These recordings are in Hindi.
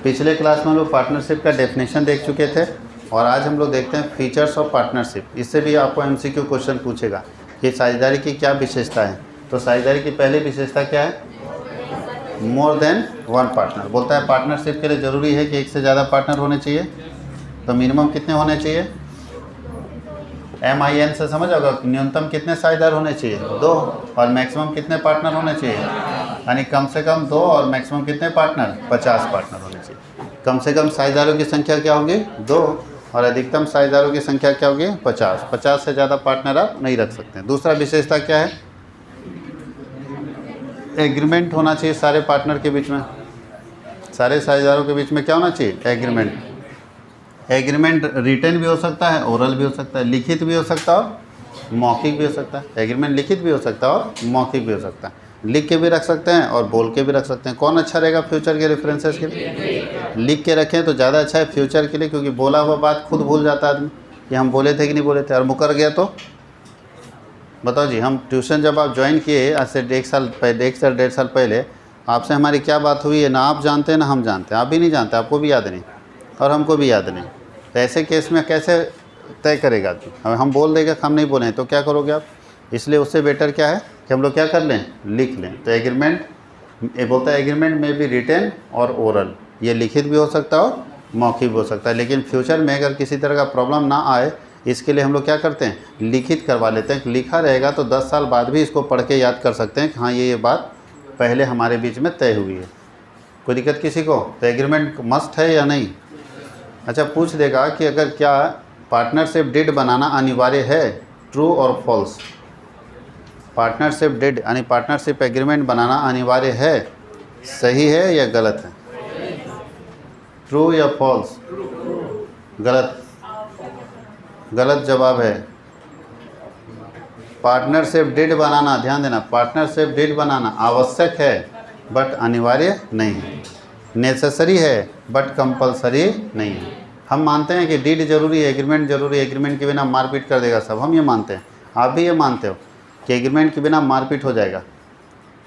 पिछले क्लास में हम लोग पार्टनरशिप का डेफिनेशन देख चुके थे और आज हम लोग देखते हैं फीचर्स ऑफ पार्टनरशिप। इससे भी आपको एमसीक्यू क्वेश्चन पूछेगा कि साझेदारी की क्या विशेषता है। तो साझेदारी की पहली विशेषता क्या है? More than one partner. बोलता है पार्टनरशिप के लिए ज़रूरी है कि एक से ज़्यादा पार्टनर होने चाहिए। तो मिनिमम कितने होने चाहिए? MIN से समझ होगा, न्यूनतम कितने साझेदार होने चाहिए? 2। और मैक्सिमम कितने पार्टनर होने चाहिए? यानी कम से कम 2 और मैक्सिमम कितने पार्टनर? 50 पार्टनर होने चाहिए। कम से कम साझेदारों की संख्या क्या होगी? 2 और अधिकतम साझेदारों की संख्या क्या होगी? 50। 50 से ज़्यादा पार्टनर आप नहीं रख सकते। दूसरा विशेषता क्या है? एग्रीमेंट होना चाहिए सारे पार्टनर के बीच में, सारे साझेदारों के बीच में क्या होना चाहिए? एग्रीमेंट। एग्रीमेंट रिटन भी हो सकता है, ओरल भी हो सकता है, लिखित भी हो सकता है और मौखिक भी हो सकता है। एग्रीमेंट लिखित भी हो सकता है और मौखिक भी हो सकता है। लिख के भी रख सकते हैं और बोल के भी रख सकते हैं। कौन अच्छा रहेगा फ्यूचर के रेफरेंसेस के लिए? लिख के रखें तो ज़्यादा अच्छा है फ्यूचर के लिए, क्योंकि बोला हुआ बात खुद भूल जाता है आदमी कि हम बोले थे कि नहीं बोले थे, और मुकर गया तो बताओ जी। हम ट्यूशन जब आप ज्वाइन किए आज से 1 साल 1.5 साल पहले, आपसे हमारी क्या बात हुई है ना आप जानते हैं ना हम जानते हैं। आप भी नहीं जानते, आपको भी याद नहीं और हमको भी याद नहीं। तो ऐसे केस में कैसे तय करेगा आदमी? हम बोल देंगे हम नहीं बोले तो क्या करोगे आप? इसलिए उससे बेटर क्या है कि हम लोग क्या कर लें? लिख लें। तो एग्रीमेंट, ये बोलता है एग्रीमेंट में भी रिटन और ओरल, ये लिखित भी हो सकता है और मौखिक भी हो सकता है। लेकिन फ्यूचर में अगर किसी तरह का प्रॉब्लम ना आए, इसके लिए हम लोग क्या करते हैं? लिखित करवा लेते हैं। लिखा रहेगा तो 10 साल बाद भी इसको पढ़ के याद कर सकते हैं कि हाँ ये बात पहले हमारे बीच में तय हुई है। कोई दिक्कत किसी को? तो एग्रीमेंट मस्ट है या नहीं? अच्छा, पूछ देगा कि अगर क्या पार्टनरशिप डीड बनाना अनिवार्य है, ट्रू और फॉल्स? पार्टनरशिप डीड यानी पार्टनरशिप एग्रीमेंट बनाना अनिवार्य है, सही है या गलत है? ट्रू या फॉल्स? गलत। गलत जवाब है। पार्टनरशिप डीड बनाना, ध्यान देना, पार्टनरशिप डीड बनाना आवश्यक है बट अनिवार्य नहीं है। नेसेसरी है बट कंपलसरी नहीं है। हम मानते हैं कि डीड जरूरी है, एग्रीमेंट जरूरी है, एग्रीमेंट के बिना मारपीट कर देगा सब, हम ये मानते हैं। आप भी ये मानते हो कि एग्रीमेंट के बिना मारपीट हो जाएगा,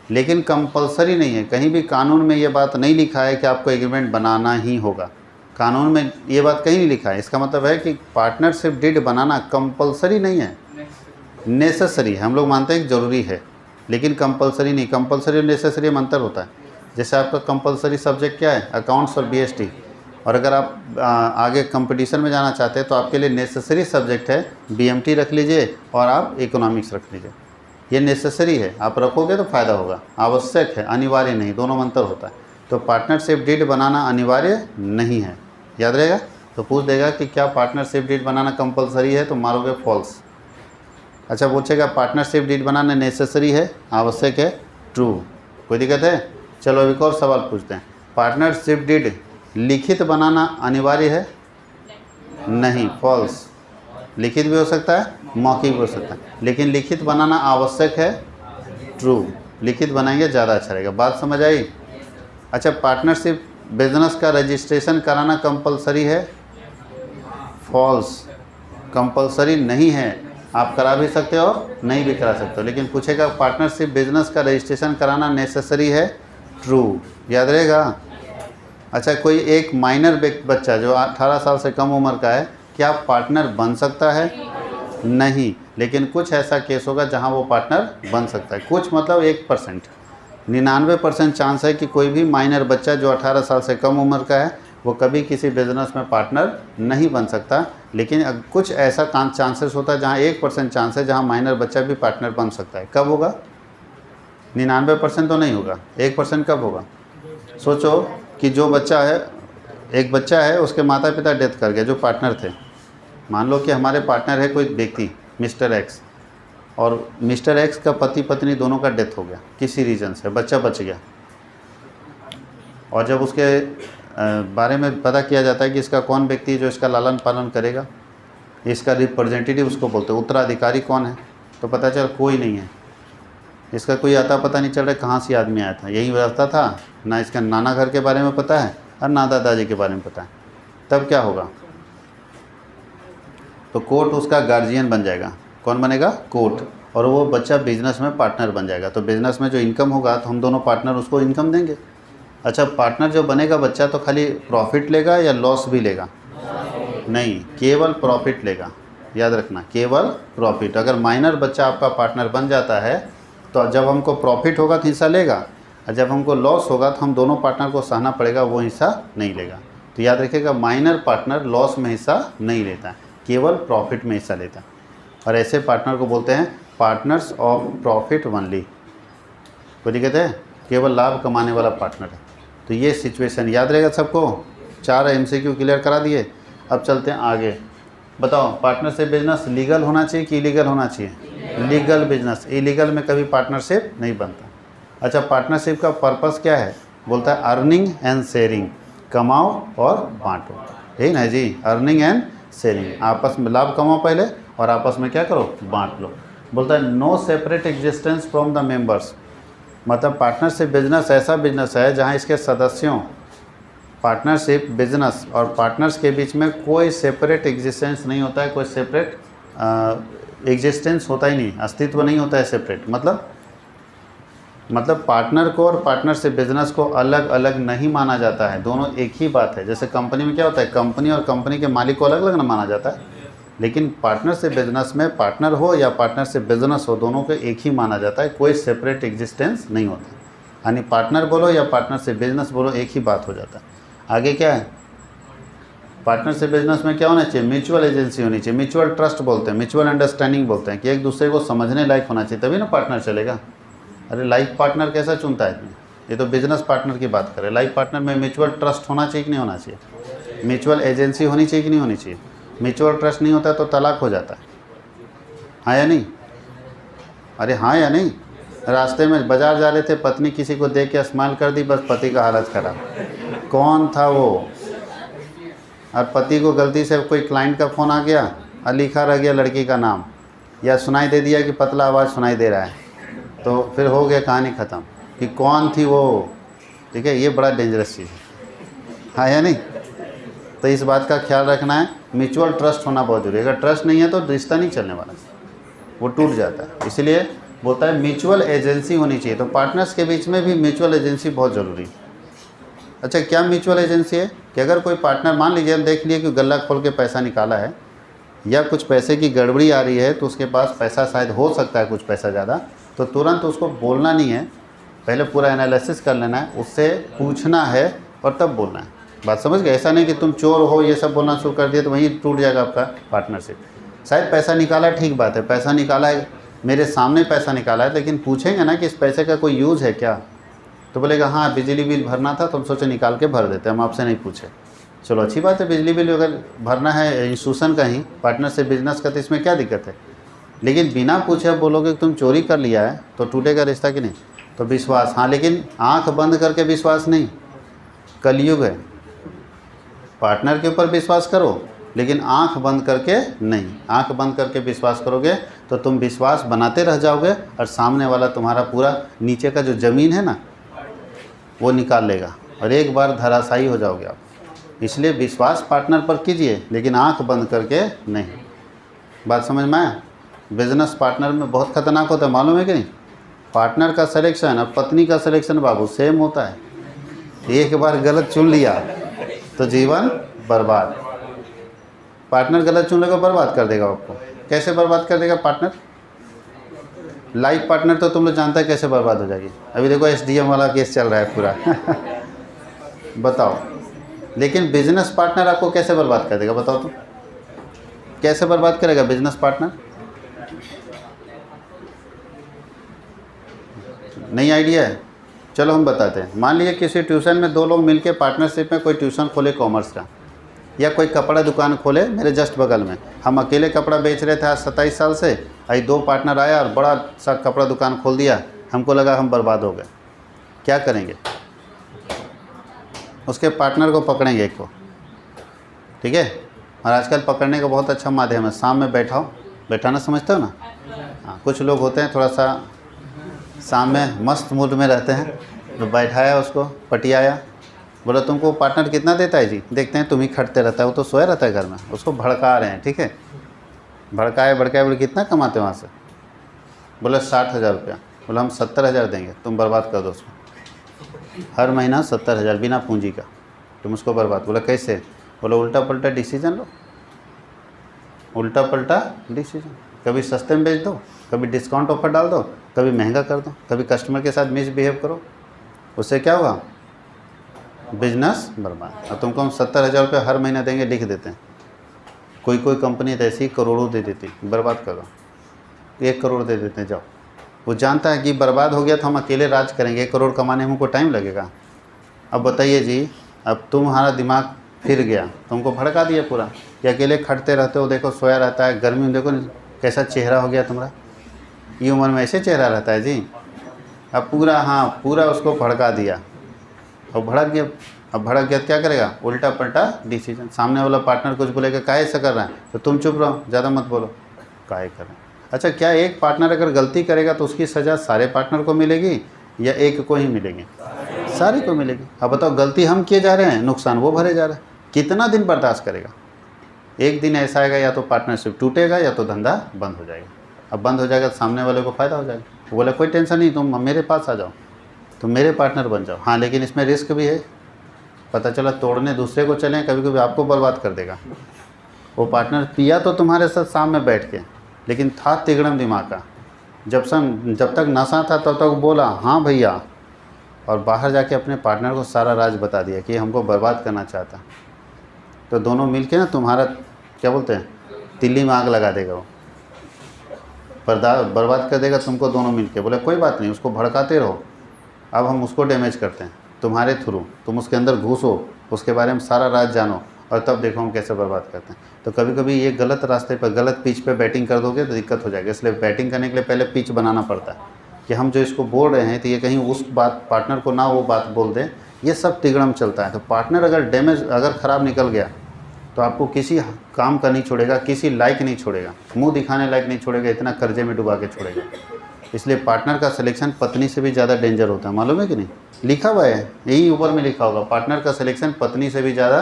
लेकिन कंपलसरी नहीं है। कहीं भी कानून में ये बात नहीं लिखा है कि आपको एग्रीमेंट बनाना ही होगा। कानून में ये बात कहीं नहीं लिखा है। इसका मतलब है कि पार्टनरशिप डीड बनाना कंपलसरी नहीं है, नेसेसरी है। हम लोग मानते हैं कि ज़रूरी है लेकिन कंपलसरी नहीं। कंपलसरी और नेसेसरी में अंतर होता है। जैसे आपका कंपलसरी सब्जेक्ट क्या है? अकाउंट्स और BST। और अगर आप आगे कंपटीशन में जाना चाहते हैं तो आपके लिए नेसेसरी सब्जेक्ट है BMT रख लीजिए और आप इकोनॉमिक्स रख लीजिए। ये नेसेसरी है, आप रखोगे तो फ़ायदा होगा। आवश्यक है, अनिवार्य नहीं, दोनों में अंतर होता है। तो पार्टनरशिप डीड बनाना अनिवार्य नहीं है, याद रहेगा। तो पूछ देगा कि क्या पार्टनरशिप डीड बनाना कंपलसरी है, तो मारोगे फॉल्स। अच्छा, पूछेगा पार्टनरशिप डीड बनाना नेसेसरी है, आवश्यक है, ट्रू। कोई दिक्कत है? चलो अब एक और सवाल पूछते हैं। पार्टनरशिप डीड लिखित बनाना अनिवार्य है? नहीं, फॉल्स। लिखित भी हो सकता है, मौखिक भी हो सकता है, लेकिन लिखित बनाना आवश्यक है, ट्रू। लिखित बनाएंगे ज़्यादा अच्छा रहेगा। बात समझ आई? अच्छा, पार्टनरशिप बिजनेस का रजिस्ट्रेशन कराना कंपलसरी है? फॉल्स। कंपलसरी नहीं है, आप करा भी सकते हो नहीं भी करा सकते हो। लेकिन पूछेगा पार्टनरशिप बिजनेस का रजिस्ट्रेशन कराना नेसेसरी है, ट्रू। याद रहेगा। अच्छा, कोई एक माइनर बच्चा जो 18 साल से कम उम्र का है, क्या पार्टनर बन सकता है? नहीं, लेकिन कुछ ऐसा केस होगा जहां वो पार्टनर बन सकता है। कुछ मतलब 1%, 99% चांस है कि कोई भी माइनर बच्चा जो 18 साल से कम उम्र का है वो कभी किसी बिजनेस में पार्टनर नहीं बन सकता। लेकिन कुछ ऐसा चांसेस होता है जहाँ 1% चांस है जहाँ माइनर बच्चा भी पार्टनर बन सकता है। कब होगा? 99% तो नहीं होगा, 1% कब होगा? सोचो कि जो बच्चा है, एक बच्चा है, उसके माता पिता डेथ कर गए जो पार्टनर थे। मान लो कि हमारे पार्टनर है कोई व्यक्ति मिस्टर X, और मिस्टर X का पति पत्नी दोनों का डेथ हो गया किसी रीज़न से, बच्चा बच गया। और जब उसके बारे में पता किया जाता है कि इसका कौन व्यक्ति है जो इसका लालन पालन करेगा, इसका रिप्रेजेंटेटिव उसको बोलते हैं, उत्तराधिकारी कौन है, तो पता चल कोई नहीं है। इसका कोई आता पता नहीं चल रहा है कहाँ से आदमी आया था, यही व्यवस्था था ना। इसका नाना घर के बारे में पता है और ना दादाजी के बारे में पता है। तब क्या होगा? तो कोर्ट उसका गार्जियन बन जाएगा। कौन बनेगा? कोर्ट। और वो बच्चा बिजनेस में पार्टनर बन जाएगा। तो बिजनेस में जो इनकम होगा तो हम दोनों पार्टनर उसको इनकम देंगे। अच्छा, पार्टनर जो बनेगा बच्चा तो खाली प्रॉफिट लेगा या लॉस भी लेगा? नहीं, केवल प्रॉफिट लेगा। याद रखना, केवल प्रॉफिट। अगर माइनर बच्चा आपका पार्टनर बन जाता है तो जब हमको प्रॉफिट होगा तो हिस्सा लेगा, और जब हमको लॉस होगा तो हम दोनों पार्टनर को सहना पड़ेगा, वो हिस्सा नहीं लेगा। तो याद रखिएगा, माइनर पार्टनर लॉस में हिस्सा नहीं लेता है, केवल प्रॉफिट में हिस्सा लेता है। और ऐसे पार्टनर को बोलते हैं पार्टनर्स ऑफ प्रॉफिट ओनली। कोई दिक्कत है? केवल लाभ कमाने वाला पार्टनर है। तो ये सिचुएशन याद रहेगा सबको। 4 MCQ क्लियर करा दिए। अब चलते हैं आगे। बताओ, पार्टनरशिप बिजनेस लीगल होना चाहिए कि इलीगल होना चाहिए? Legal business. इलीगल में कभी पार्टनरशिप नहीं बनता। अच्छा, पार्टनरशिप का पर्पस क्या है? बोलता है अर्निंग एंड शेयरिंग, कमाओ और बांटो। यही ना जी, अर्निंग एंड शेयरिंग। आपस में लाभ कमाओ पहले और आपस में क्या करो? बांट लो। बोलता है no separate existence from the members. मतलब पार्टनरशिप बिजनेस ऐसा बिजनेस है जहाँ इसके सदस्यों, पार्टनरशिप बिजनेस और पार्टनर्स के बीच में कोई सेपरेट एग्जिस्टेंस नहीं होता है। कोई सेपरेट एग्जिस्टेंस होता ही नहीं, अस्तित्व नहीं होता है सेपरेट। मतलब पार्टनर को और पार्टनरशिप बिजनेस को अलग अलग नहीं माना जाता है, दोनों एक ही बात है। जैसे कंपनी में क्या होता है, कंपनी और कंपनी के मालिक को अलग अलग ना माना जाता है, लेकिन पार्टनरशिप बिजनेस में पार्टनर हो या पार्टनरशिप बिजनेस हो, दोनों को एक ही माना जाता है, कोई सेपरेट एग्जिस्टेंस नहीं होता। यानी पार्टनर बोलो या पार्टनरशिप बिजनेस बोलो, एक ही बात हो जाता है। आगे क्या है, पार्टनरशिप बिजनेस में क्या होना चाहिए? म्यूचुअल एजेंसी होनी चाहिए, म्यूचुअल ट्रस्ट बोलते हैं, म्यूचुअल अंडरस्टैंडिंग बोलते हैं कि एक दूसरे को समझने लायक होना चाहिए, तभी ना पार्टनर चलेगा। अरे लाइफ पार्टनर कैसा चुनता है इसमें? ये तो बिजनेस पार्टनर की बात करें। लाइफ पार्टनर में म्यूचुअल ट्रस्ट होना चाहिए कि नहीं होना चाहिए? म्यूचुअल एजेंसी होनी चाहिए कि नहीं होनी चाहिए? म्यूचुअल ट्रस्ट नहीं होता तो तलाक हो जाता है, हाँ या नहीं? अरे हाँ या नहीं? रास्ते में बाजार जा रहे थे, पत्नी किसी को देख के स्माइल कर दी, बस पति का हालत खराब। कौन था वो? और पति को गलती से कोई क्लाइंट का फ़ोन आ गया और लिखा रह गया लड़की का नाम, या सुनाई दे दिया कि पतला आवाज़ सुनाई दे रहा है, तो फिर हो गया कहानी ख़त्म कि कौन थी वो। ठीक है, ये बड़ा डेंजरस चीज़ है, हाँ या नहीं? तो इस बात का ख्याल रखना है, म्यूचुअल ट्रस्ट होना बहुत जरूरी है। अगर ट्रस्ट नहीं है तो रिश्ता नहीं चलने वाला, वो टूट जाता है। इसलिए बोलता है म्यूचुअल एजेंसी होनी चाहिए। तो पार्टनर्स के बीच में भी म्यूचुअल एजेंसी बहुत ज़रूरी है। अच्छा, क्या म्यूचुअल एजेंसी है कि अगर कोई पार्टनर, मान लीजिए हम देख लिए कि गल्ला खोल के पैसा निकाला है या कुछ पैसे की गड़बड़ी आ रही है, तो उसके पास पैसा शायद हो सकता है कुछ पैसा ज़्यादा, तो तुरंत उसको बोलना नहीं है, पहले पूरा एनालिसिस कर लेना है, उससे पूछना है और तब बोलना है। बात समझ गए? ऐसा नहीं कि तुम चोर हो ये सब बोलना शुरू कर दिए तो वहीं टूट जाएगा आपका पार्टनरशिप। शायद पैसा निकाला, ठीक बात है, पैसा निकाला है, मेरे सामने पैसा निकाला है, लेकिन पूछेंगे ना कि इस पैसे का कोई यूज़ है क्या? तो बोलेगा हाँ बिजली बिल भरना था, तो हम सोचे निकाल के भर देते, हम आपसे नहीं पूछे। चलो अच्छी बात है, बिजली बिल अगर भरना है इंस्टीट्यूशन का ही, पार्टनरशिप बिजनेस का, तो इसमें क्या दिक्कत है? लेकिन बिना पूछे आप बोलोगे कि तुम चोरी कर लिया है तो टूटेगा रिश्ता कि नहीं? तो विश्वास, हाँ, लेकिन आंख बंद करके विश्वास नहीं। कलयुग है, पार्टनर के ऊपर विश्वास करो लेकिन आंख बंद करके नहीं। आंख बंद करके विश्वास करोगे तो तुम विश्वास बनाते रह जाओगे और सामने वाला तुम्हारा पूरा नीचे का जो ज़मीन है ना वो निकाल लेगा और एक बार धराशायी हो जाओगे आप। इसलिए विश्वास पार्टनर पर कीजिए लेकिन आंख बंद करके नहीं। बात समझ में आया? बिजनेस पार्टनर में बहुत खतरनाक होता है, मालूम है कि नहीं? पार्टनर का सिलेक्शन और पत्नी का सिलेक्शन बाबू सेम होता है। एक बार गलत चुन लिया तो जीवन बर्बाद। पार्टनर गलत चुन लेगा बर्बाद कर देगा आपको। कैसे बर्बाद कर देगा पार्टनर? लाइफ पार्टनर तो तुम लोग जानता है कैसे बर्बाद हो जाएगी। अभी देखो SDM वाला केस चल रहा है पूरा बताओ। लेकिन बिजनेस पार्टनर आपको कैसे बर्बाद कर देगा बताओ तो? कैसे बर्बाद करेगा बिजनेस पार्टनर? नई आइडिया है, चलो हम बताते हैं। मान लीजिए किसी ट्यूशन में 2 लोग मिलके पार्टनरशिप में कोई ट्यूशन खोले कॉमर्स का, या कोई कपड़ा दुकान खोले मेरे जस्ट बगल में। हम अकेले कपड़ा बेच रहे थे आज 27 साल से, आई 2 पार्टनर आया और बड़ा सा कपड़ा दुकान खोल दिया। हमको लगा हम बर्बाद हो गए। क्या करेंगे? उसके पार्टनर को पकड़ेंगे एक को, ठीक है? और आजकल पकड़ने का बहुत अच्छा माध्यम है, शाम में बैठाओ, बैठाना समझते हो ना? हाँ, कुछ लोग होते हैं थोड़ा सा शाम में मस्त मूड में रहते हैं, तो बैठाया उसको, पटियाया, बोला तुमको पार्टनर कितना देता है जी? देखते हैं तुम ही खटते रहता है, वो तो सोया रहता है घर में। उसको भड़का रहे हैं, ठीक है? भड़काए बोले कितना कमाते हो वहाँ से? बोला 60,000 रुपया। बोला हम 70,000 देंगे, तुम बर्बाद कर दो उसको। हर महीना 70,000 बिना पूंजी का, तुम उसको बर्बाद। बोला कैसे? बोला उल्टा पलटा डिसीजन लो, उल्टा पलटा डिसीजन। कभी सस्ते में बेच दो, कभी डिस्काउंट ऑफर डाल दो, कभी महंगा कर दो, कभी कस्टमर के साथ मिसबिहेव करो, उससे क्या हुआ? बिजनेस बर्बाद। और तुमको हम 70,000 रुपये हर महीना देंगे, लिख देते हैं। कोई कोई कंपनी तो ऐसी करोड़ों दे देती, बर्बाद करो, 1 करोड़ दे देते हैं, जाओ। वो जानता है कि बर्बाद हो गया तो हम अकेले राज करेंगे, 1 करोड़ कमाने में हमको टाइम लगेगा। अब बताइए जी, अब तुम्हारा दिमाग फिर गया, तुमको भड़का दिया पूरा कि अकेले खटते रहते हो, देखो सोया रहता है, गर्मी में देखो कैसा चेहरा हो गया तुम्हारा, ये उम्र में ऐसे चेहरा रहता है जी। अब पूरा, हाँ पूरा उसको भड़का दिया और भड़क गया। अब भड़क गया तो क्या करेगा? उल्टा पलटा डिसीजन। सामने वाला पार्टनर कुछ बोलेगा, काहे ऐसा कर रहा है, तो तुम चुप रहो, ज़्यादा मत बोलो, काहे कर रहे हैं। अच्छा, क्या एक पार्टनर अगर गलती करेगा तो उसकी सज़ा सारे पार्टनर को मिलेगी या एक को ही मिलेगी? सारे को मिलेगी। अब बताओ, गलती हम किए जा रहे हैं, नुकसान वो भरे जा रहा है, कितना दिन बर्दाश्त करेगा? एक दिन ऐसा आएगा, या तो पार्टनरशिप टूटेगा या तो धंधा बंद हो जाएगा। अब बंद हो जाएगा तो सामने वाले को फ़ायदा हो जाएगा, वो बोला कोई टेंशन नहीं, तुम मेरे पास आ जाओ, तुम मेरे पार्टनर बन जाओ। हाँ, लेकिन इसमें रिस्क भी है, पता चला तोड़ने दूसरे को चलें, कभी कभी आपको बर्बाद कर देगा। वो पार्टनर पिया तो तुम्हारे साथ शाम में बैठ के, लेकिन था तिगड़म दिमाग का। जब तक नशा था तब तक बोला हाँ भैया, और बाहर जाके अपने पार्टनर को सारा राज बता दिया कि हमको बर्बाद करना चाहता। तो दोनों मिलके ना तुम्हारा क्या बोलते हैं, तिल्ली में आग लगा देगा, वो बर्बाद कर देगा तुमको, दोनों मिलके। बोले कोई बात नहीं, उसको भड़काते रहो, अब हम उसको डैमेज करते हैं तुम्हारे थ्रू, तुम उसके अंदर घुसो, उसके बारे में सारा राज जानो, और तब देखो हम कैसे बर्बाद करते हैं। तो कभी कभी ये गलत रास्ते पर, गलत पिच पे बैटिंग कर दोगे तो दिक्कत हो जाएगी। इसलिए बैटिंग करने के लिए पहले पिच बनाना पड़ता है कि हम जो इसको बोल रहे हैं तो ये कहीं उस बात पार्टनर को ना वो बात बोल दें। ये सब तिगड़म चलता है। तो पार्टनर अगर डैमेज, अगर ख़राब निकल गया तो आपको किसी काम का नहीं छोड़ेगा, किसी लायक नहीं छोड़ेगा, मुंह दिखाने लायक नहीं छोड़ेगा, इतना कर्जे में डुबा के छोड़ेगा। इसलिए पार्टनर का सिलेक्शन पत्नी से भी ज़्यादा डेंजर होता है, मालूम है कि नहीं? लिखा हुआ है, यही ऊपर में लिखा होगा, पार्टनर का सिलेक्शन पत्नी से भी ज़्यादा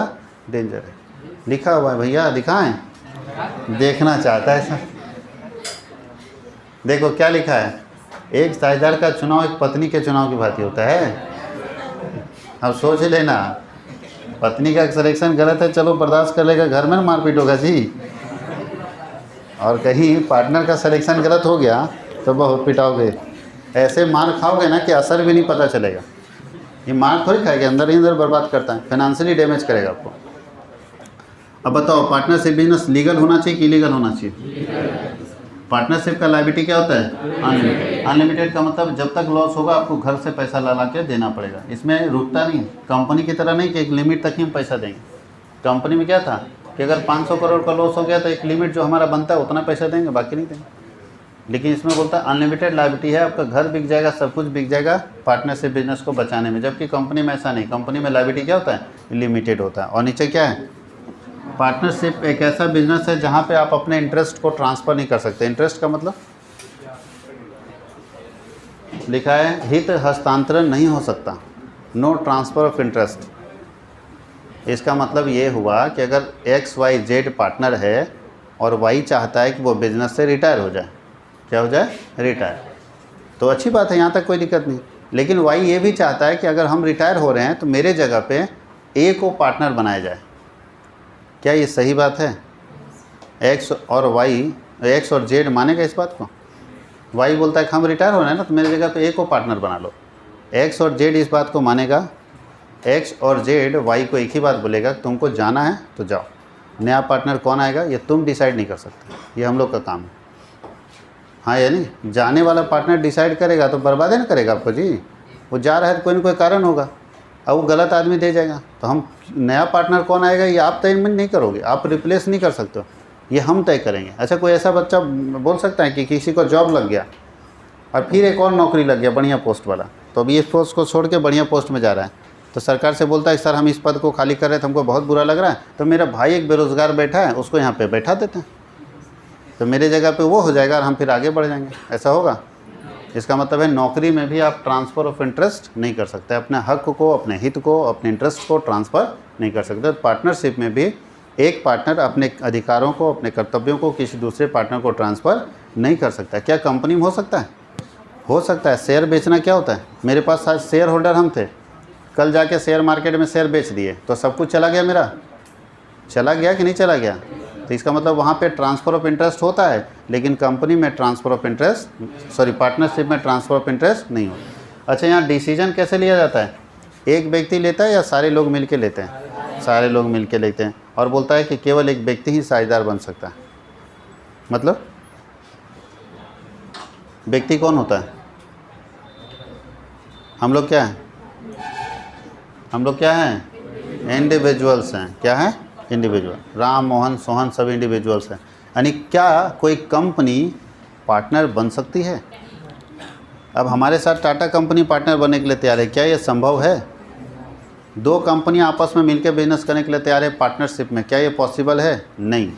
डेंजर है, लिखा हुआ है भैया, दिखाएं, देखना चाहता है सर। देखो क्या लिखा है, एक साझेदार का चुनाव एक पत्नी के चुनाव की भांति होता है। अब सोच लेना, पत्नी का सिलेक्शन गलत है, चलो बर्दाश्त कर लेगा, घर में मारपीट होगा जी, और कहीं पार्टनर का सिलेक्शन गलत हो गया तो बहुत पिटाओगे, ऐसे मार खाओगे ना कि असर भी नहीं पता चलेगा। ये मार थोड़ी खाएगा, अंदर ही अंदर बर्बाद करता है, फाइनेंशियली डैमेज करेगा आपको। अब बताओ, पार्टनरशिप बिजनेस लीगल होना चाहिए कि इलीगल होना चाहिए? पार्टनरशिप का लायबिलिटी क्या होता है? अनलिमिटेड। अनलिमिटेड का मतलब जब तक लॉस होगा आपको घर से पैसा ला के देना पड़ेगा, इसमें रुकता नहीं है। कंपनी की तरह नहीं कि एक लिमिट तक ही हम पैसा देंगे। कंपनी में क्या था कि अगर 500 करोड़ का लॉस हो गया तो एक लिमिट जो हमारा बनता है उतना पैसा देंगे, बाकी नहीं देंगे। लेकिन इसमें बोलता है अनलिमिटेड लायबिलिटी है, आपका घर बिक जाएगा, सब कुछ बिक जाएगा पार्टनरशिप बिजनेस को बचाने में। जबकि कंपनी में ऐसा नहीं, कंपनी में लायबिलिटी क्या होता है? लिमिटेड होता है। और नीचे क्या है? पार्टनरशिप एक ऐसा बिजनेस है जहाँ पे आप अपने इंटरेस्ट को ट्रांसफ़र नहीं कर सकते। इंटरेस्ट का मतलब लिखा है हित हस्तांतरण नहीं हो सकता, नो ट्रांसफ़र ऑफ इंटरेस्ट। इसका मतलब ये हुआ कि अगर XYZ पार्टनर है और Y चाहता है कि वो बिज़नेस से रिटायर हो जाए, क्या हो जाए? रिटायर, तो अच्छी बात है, यहाँ तक कोई दिक्कत नहीं। लेकिन Y ये भी चाहता है कि अगर हम रिटायर हो रहे हैं तो मेरे जगह पे A को पार्टनर बनाया जाए। क्या ये सही बात है? X और Z मानेगा इस बात को? Y बोलता है कि हम रिटायर हो रहे हैं ना, तो मेरे जगह पे A को पार्टनर बना लो। X और Z इस बात को मानेगा। X और Z Y को एक ही बात बोलेगा, तुमको जाना है तो जाओ, नया पार्टनर कौन आएगा ये तुम डिसाइड नहीं कर सकते, ये हम लोग का काम है। हाँ या नहीं? जाने वाला पार्टनर डिसाइड करेगा तो बर्बाद है ना करेगा आपको जी। वो जा रहा है तो कोई ना कोई कारण होगा, अब वो गलत आदमी दे जाएगा, तो हम नया पार्टनर कौन आएगा ये आप तय नहीं करोगे, आप रिप्लेस नहीं कर सकते हो, ये हम तय करेंगे। अच्छा, कोई ऐसा बच्चा बोल सकता है कि किसी को जॉब लग गया और फिर एक और नौकरी लग गया बढ़िया पोस्ट वाला, तो अभी इस पोस्ट को छोड़ के बढ़िया पोस्ट में जा रहा है, तो सरकार से बोलता है सर हम इस पद को खाली कर रहे थे, हमको बहुत बुरा लग रहा है, तो मेरा भाई एक बेरोज़गार बैठा है उसको यहाँ पे बैठा देते हैं, तो मेरे जगह पे वो हो जाएगा और हम फिर आगे बढ़ जाएंगे। ऐसा होगा? इसका मतलब है नौकरी में भी आप ट्रांसफ़र ऑफ इंटरेस्ट नहीं कर सकते, अपने हक को, अपने हित को, अपने इंटरेस्ट को ट्रांसफ़र नहीं कर सकते। पार्टनरशिप में भी एक पार्टनर अपने अधिकारों को, अपने कर्तव्यों को किसी दूसरे पार्टनर को ट्रांसफ़र नहीं कर सकता। क्या कंपनी में हो सकता है? हो सकता है। शेयर बेचना क्या होता है? मेरे पास आज शेयर होल्डर हम थे, कल जाके शेयर मार्केट में शेयर बेच दिए तो सब कुछ चला गया मेरा, चला गया कि नहीं चला गया? तो इसका मतलब वहाँ पे ट्रांसफ़र ऑफ इंटरेस्ट होता है, लेकिन कंपनी में transfer of interest, sorry partnership में ट्रांसफ़र ऑफ इंटरेस्ट नहीं होता। अच्छा, यहाँ डिसीजन कैसे लिया जाता है? एक व्यक्ति लेता है या सारे लोग मिल के लेते हैं? सारे लोग मिल के लेते हैं, और बोलता है कि केवल एक व्यक्ति ही साझेदार बन सकता है। मतलब व्यक्ति कौन होता है? हम लोग क्या हैं? हम लोग क्या हैं? इंडिविजुअल्स हैं। क्या है? इंडिविजुअल। राम, मोहन, सोहन सब इंडिविजुअल्स हैं। यानी क्या कोई कंपनी पार्टनर बन सकती है? अब हमारे साथ टाटा कंपनी पार्टनर बनने के लिए तैयार है, क्या ये संभव है? दो कंपनियां आपस में मिलकर बिजनेस करने के लिए तैयार है पार्टनरशिप में, क्या ये पॉसिबल है? नहीं।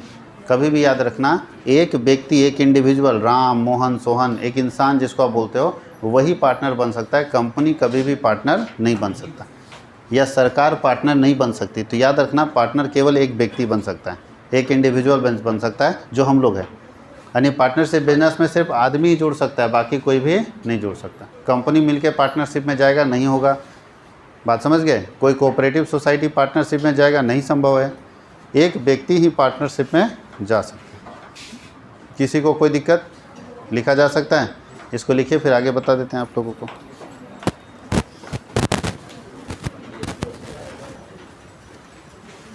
कभी भी याद रखना, एक व्यक्ति, एक इंडिविजुअल, राम, मोहन, सोहन, एक इंसान जिसको आप बोलते हो, वही पार्टनर बन सकता है। कंपनी कभी भी पार्टनर नहीं बन सकता, या सरकार पार्टनर नहीं बन सकती। तो याद रखना, पार्टनर केवल एक व्यक्ति बन सकता है, एक इंडिविजुअल बन सकता है, जो हम लोग हैं। यानी पार्टनरशिप बिजनेस में सिर्फ आदमी ही जुड़ सकता है, बाकी कोई भी नहीं जुड़ सकता। कंपनी मिलके पार्टनरशिप में जाएगा, नहीं होगा। बात समझ गए? कोई कोऑपरेटिव सोसाइटी पार्टनरशिप में जाएगा, नहीं संभव है। एक व्यक्ति ही पार्टनरशिप में जा सकता है। किसी को कोई दिक्कत? लिखा जा सकता है? इसको लिखिए, फिर आगे बता देते हैं आप लोगों को।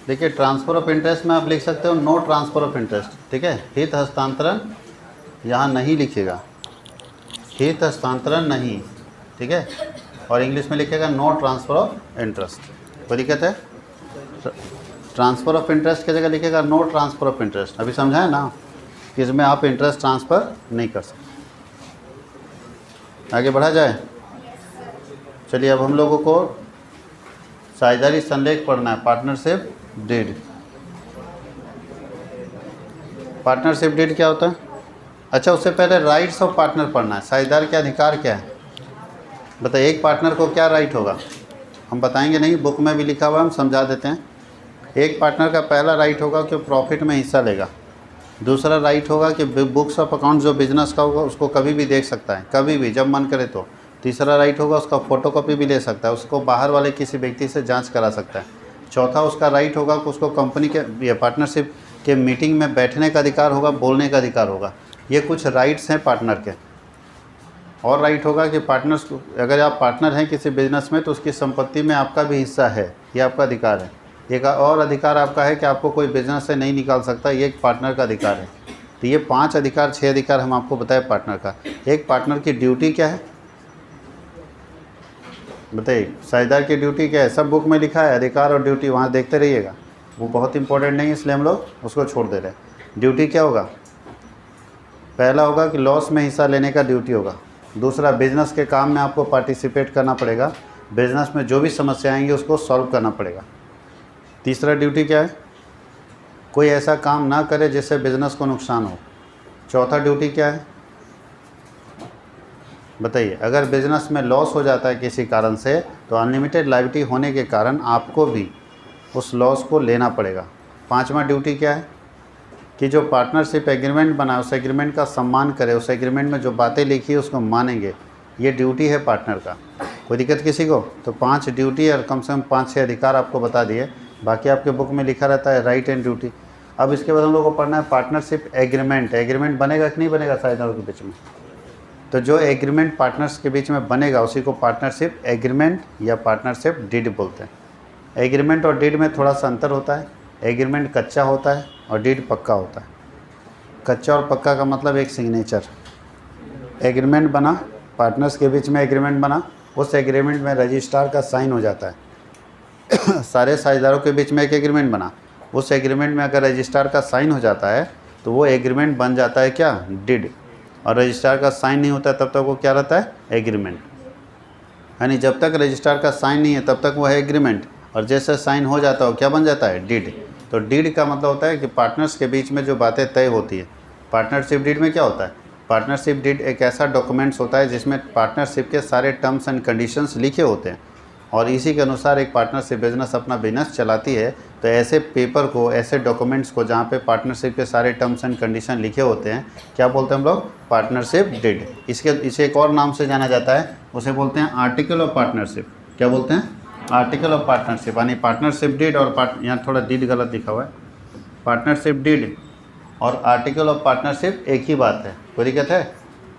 देखिए, ट्रांसफ़र ऑफ इंटरेस्ट में आप लिख सकते हो नो ट्रांसफ़र ऑफ इंटरेस्ट, ठीक है। हित हस्तांतरण यहाँ नहीं लिखेगा, हित हस्तांतरण नहीं, ठीक है। और इंग्लिश में लिखेगा नो ट्रांसफ़र ऑफ इंटरेस्ट। कोई दिक्कत है? ट्रांसफ़र ऑफ इंटरेस्ट की जगह लिखेगा नो ट्रांसफ़र ऑफ इंटरेस्ट। अभी समझा है ना कि इसमें आप इंटरेस्ट ट्रांसफ़र नहीं कर सकते। आगे बढ़ा जाए। चलिए, अब हम लोगों को साझेदारी संलेख पढ़ना है, पार्टनरशिप डीड। पार्टनरशिप डीड क्या होता है? अच्छा, उससे पहले राइट्स ऑफ पार्टनर पढ़ना है। साझेदार के अधिकार क्या है? बताइए, एक पार्टनर को क्या राइट होगा? हम बताएंगे नहीं, बुक में भी लिखा हुआ है, हम समझा देते हैं। एक पार्टनर का पहला राइट होगा कि प्रॉफिट में हिस्सा लेगा। दूसरा राइट होगा कि बुक्स ऑफ अकाउंट जो बिजनेस का होगा उसको कभी भी देख सकता है, कभी भी, जब मन करे तो। तीसरा राइट होगा उसका फ़ोटोकॉपी भी ले सकता है, उसको बाहर वाले किसी व्यक्ति से जांच करा सकता है। चौथा उसका राइट होगा कि उसको कंपनी के या पार्टनरशिप के मीटिंग में बैठने का अधिकार होगा, बोलने का अधिकार होगा। ये कुछ राइट्स हैं पार्टनर के। और राइट होगा कि पार्टनर्स को, अगर आप पार्टनर हैं किसी बिजनेस में तो उसकी संपत्ति में आपका भी हिस्सा है, ये आपका अधिकार है। एक और अधिकार आपका है कि आपको कोई बिजनेस से नहीं निकाल सकता, ये एक पार्टनर का अधिकार है। तो ये 5 अधिकार, 6 अधिकार हम आपको बताए पार्टनर का। एक पार्टनर की ड्यूटी क्या है बताइए? साझेदार की ड्यूटी क्या है? सब बुक में लिखा है, अधिकार और ड्यूटी, वहाँ देखते रहिएगा। वो बहुत इंपॉर्टेंट नहीं है, इसलिए हम लोग उसको छोड़ दे रहे हैं। ड्यूटी क्या होगा? पहला होगा कि लॉस में हिस्सा लेने का ड्यूटी होगा। दूसरा, बिजनेस के काम में आपको पार्टिसिपेट करना पड़ेगा, बिजनेस में जो भी समस्या आएंगी उसको सॉल्व करना पड़ेगा। तीसरा ड्यूटी क्या है? कोई ऐसा काम ना करे जिससे बिजनेस को नुकसान हो। चौथा ड्यूटी क्या है बताइए? अगर बिजनेस में लॉस हो जाता है किसी कारण से, तो अनलिमिटेड लायबिलिटी होने के कारण आपको भी उस लॉस को लेना पड़ेगा। पांचवा ड्यूटी क्या है? कि जो पार्टनरशिप एग्रीमेंट बना है उस एग्रीमेंट का सम्मान करे, उस एग्रीमेंट में जो बातें लिखी है उसको मानेंगे। ये ड्यूटी है पार्टनर का। कोई दिक्कत किसी को? तो 5 ड्यूटी और कम से कम 5-6 अधिकार आपको बता दिए। बाकी आपके बुक में लिखा रहता है राइट एंड ड्यूटी। अब इसके बाद हम लोग को पढ़ना है पार्टनरशिप एग्रीमेंट। एग्रीमेंट बनेगा कि नहीं बनेगा साझेदारों के बीच में? तो जो एग्रीमेंट पार्टनर्स के बीच में बनेगा उसी को पार्टनरशिप एग्रीमेंट या पार्टनरशिप डीड बोलते हैं। एग्रीमेंट और डीड में थोड़ा सा अंतर होता है। एग्रीमेंट कच्चा होता है और डीड पक्का होता है। कच्चा और पक्का का मतलब एक सिग्नेचर। एग्रीमेंट बना, पार्टनर्स के बीच में एग्रीमेंट बना, उस एग्रीमेंट में रजिस्ट्रार का साइन हो जाता है। सारे साझेदारों के बीच में एक एग्रीमेंट बना, उस एग्रीमेंट में अगर रजिस्ट्रार का साइन हो जाता है तो वो एग्रीमेंट बन जाता है क्या? डीड। और रजिस्ट्रार का साइन नहीं होता तब तक वो क्या रहता है? एग्रीमेंट। यानी जब तक रजिस्ट्रार का साइन नहीं है तब तक वो है एग्रीमेंट, और जैसे साइन हो जाता है वो क्या बन जाता है? डीड। तो डीड का मतलब होता है कि पार्टनर्स के बीच में जो बातें तय होती है। पार्टनरशिप डीड में क्या होता है? पार्टनरशिप डीड एक ऐसा डॉक्यूमेंट्स होता है जिसमें पार्टनरशिप के सारे टर्म्स एंड कंडीशंस लिखे होते हैं, और इसी के अनुसार एक पार्टनरशिप बिजनेस अपना बिजनेस चलाती है। तो ऐसे पेपर को, ऐसे डॉक्यूमेंट्स को जहाँ पे पार्टनरशिप के सारे टर्म्स एंड कंडीशन लिखे होते हैं, क्या बोलते हैं हम लोग? Partnership deed. इसे एक और नाम से जाना जाता है, उसे बोलते हैं आर्टिकल ऑफ पार्टनरशिप। क्या बोलते हैं? आर्टिकल ऑफ पार्टनरशिप यानी पार्टनरशिप डीड और यहाँ थोड़ा डीड गलत लिखा हुआ है, पार्टनरशिप डीड और आर्टिकल ऑफ पार्टनरशिप एक ही बात है, कोई दिक्कत है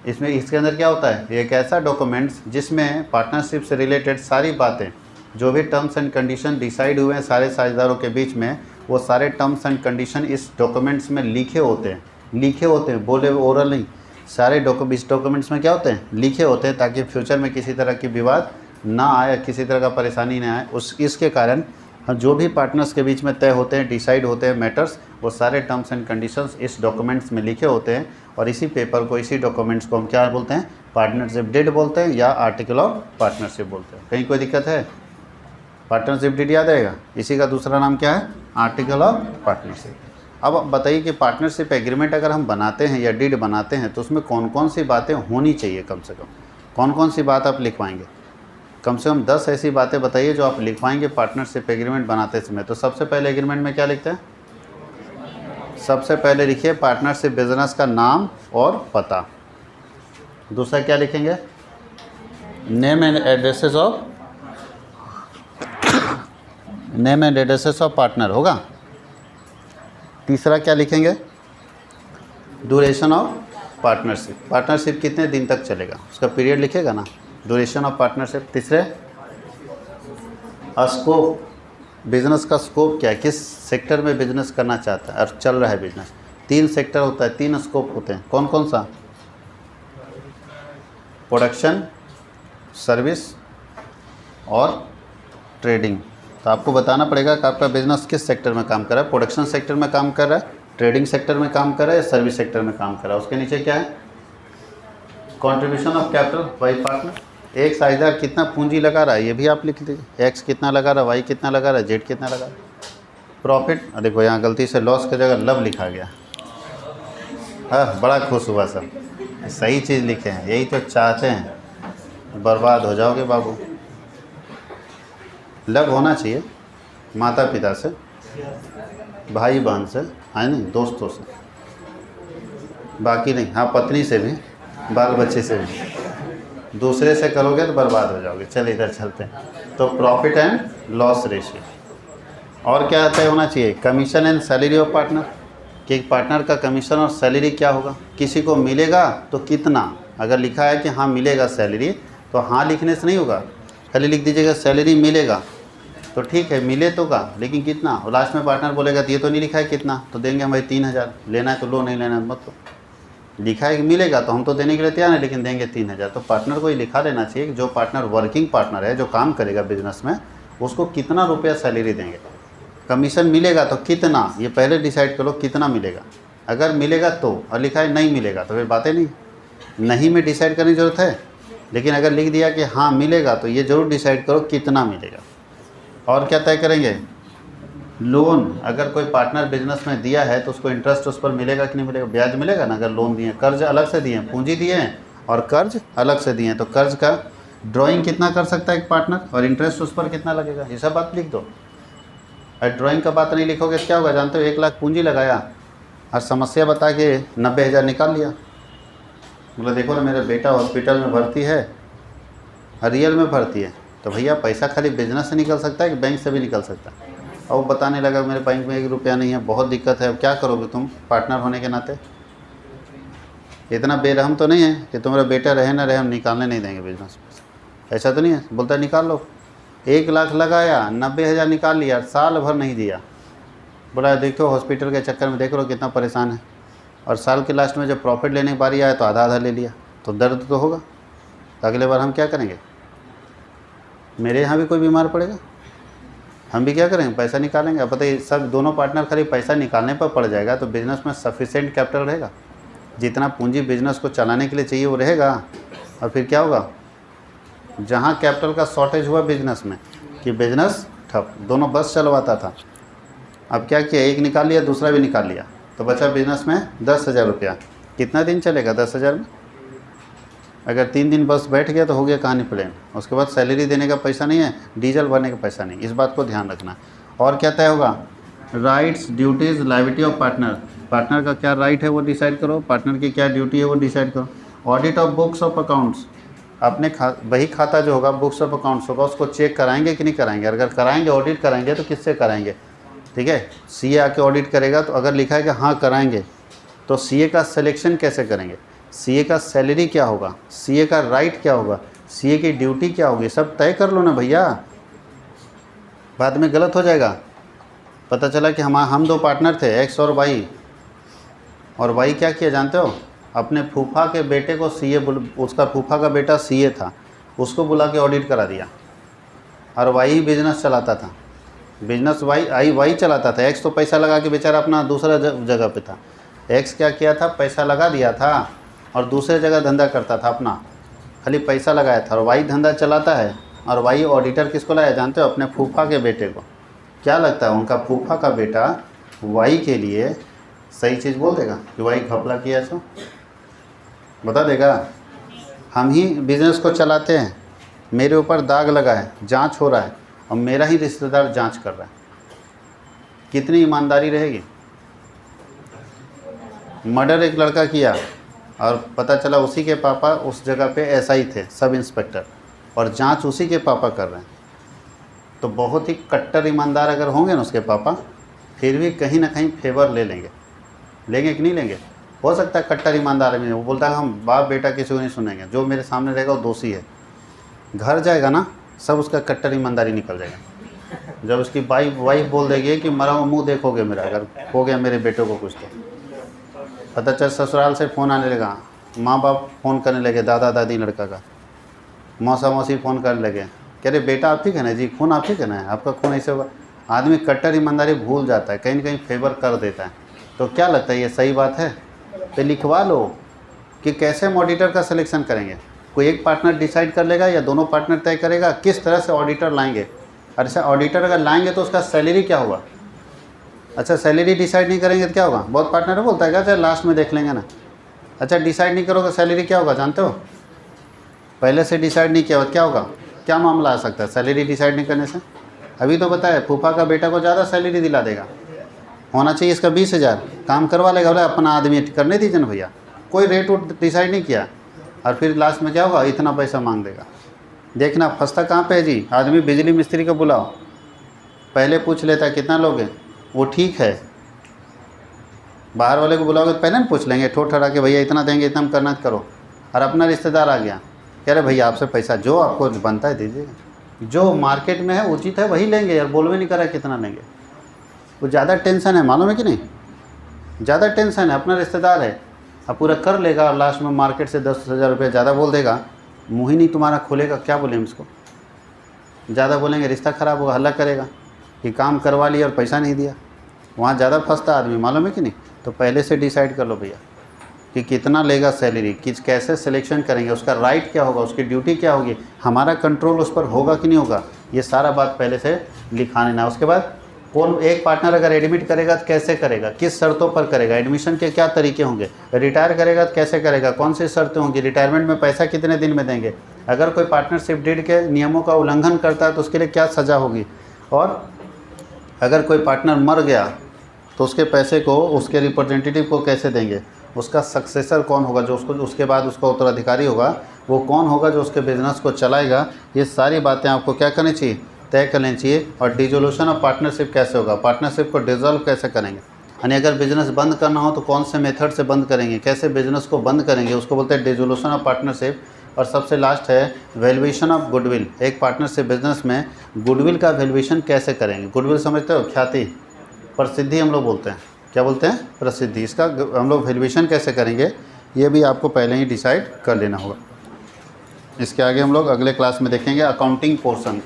इसमें? इसके अंदर क्या होता है, एक ऐसा डॉक्यूमेंट्स जिसमें पार्टनरशिप से रिलेटेड सारी बातें, जो भी टर्म्स एंड कंडीशन डिसाइड हुए हैं सारे साझेदारों के बीच में, वो सारे टर्म्स एंड कंडीशन इस डॉक्यूमेंट्स में लिखे होते हैं, बोले ओरल नहीं, सारे इस डॉक्यूमेंट्स में क्या होते हैं, लिखे होते हैं, ताकि फ्यूचर में किसी तरह की विवाद ना आए, किसी तरह का परेशानी ना आए। इसके कारण जो भी पार्टनर्स के बीच में तय होते हैं, डिसाइड होते हैं मैटर्स, वो सारे टर्म्स एंड कंडीशंस इस डॉक्यूमेंट्स में लिखे होते हैं। और इसी पेपर को, इसी डॉक्यूमेंट्स को हम क्या बोलते हैं, पार्टनरशिप डीड बोलते हैं या आर्टिकल ऑफ पार्टनरशिप बोलते हैं। कहीं कोई दिक्कत है? पार्टनरशिप डीड याद आएगा, इसी का दूसरा नाम क्या है, आर्टिकल ऑफ पार्टनरशिप। अब बताइए कि पार्टनरशिप एग्रीमेंट अगर हम बनाते हैं या डीड बनाते हैं तो उसमें कौन कौन सी बातें होनी चाहिए, कम से कम कौन कौन सी बात आप लिखवाएंगे? कम से कम 10 ऐसी बातें बताइए जो आप लिखवाएंगे पार्टनरशिप एग्रीमेंट बनाते समय। तो सबसे पहले एग्रीमेंट में क्या लिखते हैं? सबसे पहले लिखिए पार्टनरशिप बिजनेस का नाम और पता। दूसरा क्या लिखेंगे? Name and addresses of partner होगा। तीसरा क्या लिखेंगे? ड्यूरेशन ऑफ पार्टनरशिप, पार्टनरशिप कितने दिन तक चलेगा उसका पीरियड लिखेगा ना, ड्यूरेशन ऑफ पार्टनरशिप। तीसरे स्कोप, बिजनेस का स्कोप क्या है, किस सेक्टर में बिजनेस करना चाहता है और चल रहा है बिजनेस। 3 सेक्टर होता है, 3 स्कोप होते हैं, कौन कौन सा? प्रोडक्शन, सर्विस और ट्रेडिंग। तो आपको बताना पड़ेगा कि आपका बिजनेस किस सेक्टर में काम कर रहा है, प्रोडक्शन सेक्टर में काम कर रहा है, ट्रेडिंग सेक्टर में काम कर रहा है या सर्विस सेक्टर में काम कर रहा है। उसके नीचे क्या है? Contribution of capital by partner, एक साझेदार कितना पूंजी लगा रहा है ये भी आप लिख दीजिए, एक्स कितना लगा रहा है, वाई कितना लगा रहा है, जेड कितना लगा रहा है। प्रॉफिट, देखो यहाँ गलती से लॉस की जगह लव लिखा गया। हाँ, बड़ा खुश हुआ सब, सही चीज़ लिखे हैं, यही तो चाहते हैं, बर्बाद हो जाओगे बाबू। लव होना चाहिए माता पिता से, भाई बहन से, है नहीं, दोस्तों से, बाकी नहीं। हाँ, पत्नी से भी, बाल बच्चे से भी। दूसरे से करोगे तो बर्बाद हो जाओगे। चलिए इधर चलते हैं। तो प्रॉफिट एंड लॉस रेशियो। और क्या तय होना चाहिए? Commission and salary of partner, कि पार्टनर का कमीशन और सैलरी क्या होगा, किसी को मिलेगा तो कितना। अगर लिखा है कि हाँ मिलेगा सैलरी, तो हाँ लिखने से नहीं होगा, खाली लिख दीजिएगा सैलरी मिलेगा, तो ठीक है मिले तो का, लेकिन कितना। और लास्ट में पार्टनर बोलेगा तो ये तो नहीं लिखा है कितना, तो देंगे हम भाई 3000, लेना है तो लो, नहीं लेना है मत लो। लिखा है कि मिलेगा तो हम तो देने के लिए तैयार है, लेकिन देंगे 3000। तो पार्टनर को ये लिखा लेना चाहिए कि जो पार्टनर वर्किंग पार्टनर है, जो काम करेगा बिजनेस में, उसको कितना रुपया सैलरी देंगे। कमीशन मिलेगा तो कितना, ये पहले डिसाइड करो कितना मिलेगा। अगर मिलेगा तो, और लिखा है नहीं मिलेगा तो फिर बातें नहीं में डिसाइड करने की ज़रूरत है। लेकिन अगर लिख दिया कि हाँ मिलेगा, तो ये ज़रूर डिसाइड करो कितना मिलेगा। और क्या तय करेंगे? लोन, अगर कोई पार्टनर बिजनेस में दिया है तो उसको इंटरेस्ट उस पर मिलेगा कि नहीं मिलेगा, ब्याज मिलेगा ना। अगर लोन दिए, कर्ज अलग से दिए, पूंजी दिए हैं और कर्ज अलग से दिए हैं, तो कर्ज का ड्राइंग कितना कर सकता है एक पार्टनर और इंटरेस्ट उस पर कितना लगेगा, ये सब बात लिख दो। और ड्राइंग का बात नहीं लिखोगे क्या होगा जानते हो? 1 लाख पूंजी लगाया और समस्या बता के 90,000 निकाल लिया। बोला देखो ना मेरा बेटा हॉस्पिटल में भर्ती है, रियल में भर्ती है, तो भैया पैसा खाली बिजनेस से निकल सकता है कि बैंक से भी निकल सकता है। और वो बताने लगा मेरे बैंक में 1 रुपया नहीं है, बहुत दिक्कत है, अब क्या करोगे तुम पार्टनर होने के नाते? इतना बेरहम तो नहीं है कि तुम्हारा बेटा रहे ना रहे हम निकालने नहीं देंगे बिजनेस, ऐसा तो नहीं है। बोलता निकाल लो, 1 लाख लगाया, 90,000 निकाल लिया, साल भर नहीं दिया। बोला देखो हॉस्पिटल के चक्कर में देख लो कितना परेशान है, और साल के लास्ट में जब प्रॉफिट लेने की बारी आया तो आधा आधा ले लिया, तो दर्द तो होगा। तो अगले बार हम क्या करेंगे? मेरे यहाँ भी कोई बीमार पड़ेगा, हम भी क्या करेंगे? पैसा निकालेंगे। अब बताइए सब दोनों पार्टनर खाली पैसा निकालने पर पड़ जाएगा तो बिजनेस में सफिशिएंट कैपिटल रहेगा, जितना पूंजी बिजनेस को चलाने के लिए चाहिए वो रहेगा। और फिर क्या होगा? जहाँ कैपिटल का शॉर्टेज हुआ बिजनेस में, कि बिजनेस ठप, दोनों बस चलवाता था, अब क्या किया, एक निकाल लिया दूसरा भी निकाल लिया, तो बचा बिजनेस में 10,000 रुपया। कितना दिन चलेगा 10,000 में? अगर 3 दिन बस बैठ गया तो हो गया कहानी प्लेन। उसके बाद सैलरी देने का पैसा नहीं है, डीजल भरने का पैसा नहीं, इस बात को ध्यान रखना। और क्या तय होगा? Rights, duties, liability of partner, partner का क्या राइट है वो डिसाइड करो, पार्टनर की क्या ड्यूटी है वो डिसाइड करो। Audit of books of accounts, अपने बही खाता जो होगा, बुक्स ऑफ अकाउंट्स होगा, उसको चेक कराएंगे कि नहीं कराएंगे? अगर कराएंगे, ऑडिट कराएंगे, तो किससे कराएंगे? ठीक है, सीए आके ऑडिट करेगा, तो अगर लिखा है कि हाँ कराएंगे, तो सीए का सिलेक्शन कैसे करेंगे? सीए का सैलरी क्या होगा? सीए का राइट क्या होगा? सीए की ड्यूटी क्या होगी? सब तय कर लो ना भैया, बाद में गलत हो जाएगा। पता चला कि हम 2 पार्टनर थे, एक्स और वाई, और वाई क्या किया जानते हो? अपने फूफा के बेटे को सीए, उसका फूफा का बेटा सीए था, उसको बुला के ऑडिट करा दिया। और वाई बिजनेस चलाता था, बिजनेस वाई चलाता था। एक्स तो पैसा लगा के बेचारा अपना दूसरा जगह पे था। एक्स क्या किया था? पैसा लगा दिया था और दूसरे जगह धंधा करता था अपना, खाली पैसा लगाया था। और वाई धंधा चलाता है, और वाई ऑडिटर किसको लाया जानते हो? अपने फूफा के बेटे को। क्या लगता है उनका फूफा का बेटा वाई के लिए सही चीज़ बोल देगा कि वाई घपला किया? तो बता देगा? हम ही बिज़नेस को चलाते हैं, मेरे ऊपर दाग लगा है, जांच हो रहा है, और मेरा ही रिश्तेदार जांच कर रहा है, कितनी ईमानदारी रहेगी? मर्डर एक लड़का किया और पता चला उसी के पापा उस जगह पे एसआई थे, सब इंस्पेक्टर, और जांच उसी के पापा कर रहे हैं। तो बहुत ही कट्टर ईमानदार अगर होंगे ना उसके पापा, फिर भी कहीं ना कहीं फेवर ले लेंगे कि नहीं लेंगे? हो सकता है कट्टर ईमानदार में वो बोलता है हम बाप बेटा किसी को नहीं सुनेंगे, जो मेरे सामने रहेगा वो दोषी है। घर जाएगा ना, सब उसका कट्टर ईमानदारी निकल जाएगा। जब उसकी वाइफ बोल देगी कि मरा हुआ मुँह देखोगे मेरा, अगर हो गया मेरे बेटे को कुछ, तो पता चल ससुराल से फ़ोन आने लगा, माँ बाप फ़ोन करने लगे, दादा दादी लड़का का, मौसा मौसी फ़ोन करने लगे, कह रहे बेटा आप ही का ना जी, खून आप ही का ना है, आपका खून ऐसे होगा। आदमी कट्टर ईमानदारी भूल जाता है, कहीं ना कहीं फेवर कर देता है। तो क्या लगता है ये सही बात है? तो लिखवा लो कि कैसे हम ऑडिटर का सिलेक्शन करेंगे। कोई एक पार्टनर डिसाइड कर लेगा या दोनों पार्टनर तय करेगा किस तरह से ऑडिटर लाएंगे? अच्छा, ऑडिटर अगर लाएंगे तो उसका सैलरी क्या होगा? अच्छा, सैलरी डिसाइड नहीं करेंगे तो क्या होगा? बहुत पार्टनर बोलता है क्या, अच्छा लास्ट में देख लेंगे ना। अच्छा, डिसाइड नहीं करोगे सैलरी क्या होगा जानते हो? पहले से डिसाइड नहीं किया क्या होगा? क्या मामला आ सकता है सैलरी डिसाइड नहीं करने से? अभी तो बताया फूफा का बेटा को ज़्यादा सैलरी दिला देगा, होना चाहिए इसका 20,000, काम करवा लेगा, बोले अपना आदमी करने दीजिए ना भैया, कोई रेट वोट डिसाइड नहीं किया, और फिर लास्ट में क्या होगा? इतना पैसा मांग देगा। देखना फंसता कहाँ पे है जी? आदमी बिजली मिस्त्री को बुलाओ, पहले पूछ लेता है कितना लोगे, वो ठीक है। बाहर वाले को बुलाओगे तो पहले ना पूछ लेंगे, ठोठ ठहरा के भैया इतना देंगे, इतना करना करो। और अपना रिश्तेदार आ गया, कह रहे भैया आपसे पैसा जो आपको बनता है दीजिएगा, जो मार्केट में है उचित है वही लेंगे यार, बोलवे नहीं करा कितना लेंगे। वो ज़्यादा टेंशन है, मालूम है कि नहीं? ज़्यादा टेंशन है, अपना रिश्तेदार है, अब पूरा कर लेगा और लास्ट में मार्केट से 10,000 रुपये ज़्यादा बोल देगा, मुँह ही नहीं तुम्हारा खोलेगा, क्या बोलें इसको? ज़्यादा बोलेंगे रिश्ता ख़राब होगा, हल्ला करेगा कि काम करवा लिया और पैसा नहीं दिया। वहाँ ज़्यादा फंसता आदमी, मालूम है कि नहीं? तो पहले से डिसाइड कर लो भैया कि कितना लेगा सैलरी, कैसे सिलेक्शन करेंगे, उसका राइट क्या होगा, उसकी ड्यूटी क्या होगी, हमारा कंट्रोल उस पर होगा कि नहीं होगा, ये सारा बात पहले से लिखा लेना। उसके बाद कौन एक पार्टनर अगर एडमिट करेगा तो कैसे करेगा, किस शर्तों पर करेगा, एडमिशन के क्या तरीके होंगे, रिटायर करेगा तो कैसे करेगा, कौन सी शर्तें होंगी, रिटायरमेंट में पैसा कितने दिन में देंगे, अगर कोई पार्टनरशिप डीड के नियमों का उल्लंघन करता है तो उसके लिए क्या सज़ा होगी, और अगर कोई पार्टनर मर गया तो उसके पैसे को उसके रिप्रेजेंटेटिव को कैसे देंगे, उसका सक्सेसर कौन होगा, जो उसके बाद उसका उत्तराधिकारी होगा वो कौन होगा जो उसके बिज़नेस को चलाएगा। ये सारी बातें आपको क्या करनी चाहिए, तय कर लेनी चाहिए। और डिसोल्यूशन ऑफ पार्टनरशिप कैसे होगा, पार्टनरशिप को डिसॉल्व कैसे करेंगे, यानी अगर बिज़नेस बंद करना हो तो कौन से मेथड से बंद करेंगे, कैसे बिज़नेस को बंद करेंगे, उसको बोलते हैं डिसोल्यूशन ऑफ पार्टनरशिप। और सबसे लास्ट है वैल्यूएशन ऑफ गुडविल। एक पार्टनरशिप बिजनेस में गुडविल का वैल्यूएशन कैसे करेंगे। गुडविल समझते हो, ख्याति, प्रसिद्धि हम लोग बोलते हैं, क्या बोलते हैं, प्रसिद्धि। इसका हम लोग वैल्यूएशन कैसे करेंगे ये भी आपको पहले ही डिसाइड कर लेना होगा। इसके आगे हम लोग अगले क्लास में देखेंगे अकाउंटिंग पोर्शन।